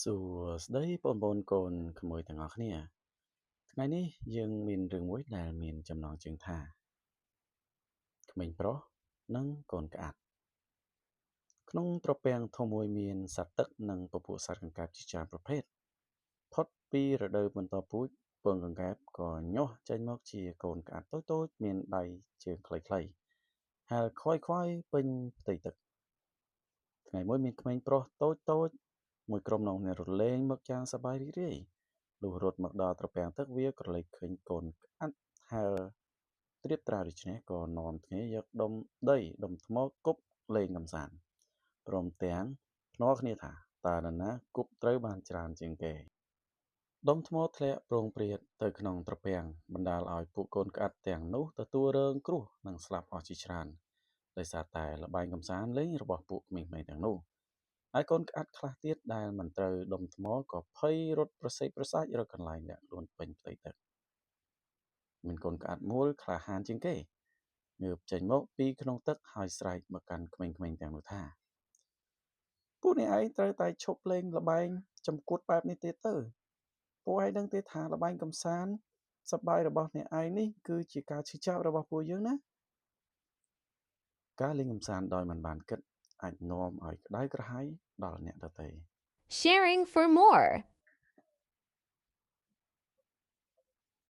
សួស្តីបងប្អូនកូនក្មួយទាំងអស់គ្នាថ្ងៃនេះយើងមានរឿងមួយដែលមានចំណងជើងថាក្មេងប្រុសនិងកូនក្អាត់ក្នុងត្រពាំងធំមួយមានសត្វទឹកនិងពពួកសត្វកង្កែបជាច្រើនប្រភេទផុតពីរដូវបន្តពូជពងកង្កែបក៏ញាស់ចេញមកជាកូនក្អាត់តូចៗមានដៃជើងខ្លីៗហើយខ្វាយៗពេញផ្ទៃទឹកថ្ងៃមួយមានក្មេងប្រុសតូចៗមួយក្រុមនាំគ្នារត់លេងមកយ៉ាងសប្បាយរីករាយលុះរត់មកដល់ត្រពាំងទឹកវាក្រឡេកឃើញកូនក្អាត់ហើរត្រៀបត្រាដូច្នេះក៏នាំគ្នាយកដុំដីដុំថ្មគប់លេងកម្សាន្តព្រមទាំងភ្នាល់គ្នាថាតើនរណាគប់ត្រូវបានច្រើនជាងគេដុំថ្មធ្លាក់ប្រងព្រាតទៅក្នុងត្រពាំងបណ្ដាលឲ្យពួកកូនក្អាត់ទាំងនោះទទួលរងគ្រោះនិងស្លាប់អស់ជាច្រើនដោយសារតែល្បែងកម្សាន្តលេងរបស់ពួកក្មេងៗទាំងនោះហើយកូនក្អាត់ខ្លះទៀតដែលមិនត្រូវដុំថ្មក៏ភ័យរត់ប្រសេកប្រសាចរកកន្លែងលាក់ខ្លួនពេញផ្ទៃទឹកមានកូនក្អាត់មួយក្លាហានជាងគេងើបចេញមកពីក្នុងទឹកហើយស្រែកមកកាន់ក្មេងៗទាំងនោះថាពួកអ្នកឯងត្រូវតែឈប់លេងល្បែងចំគួតបែបនេះទៀតទៅពួកឯងដឹងទេថាល្បែងកម្សាន្តសប្បាយរបស់អ្នកឯងនេះគឺជាការឈឺចាប់របស់ពួកយើងណាការលេងកម្សាន្តដោយមិនបានគិតអាចនាំឲ្យក្តៅក្រហាយដល់អ្នកដទៃ Sharing for more.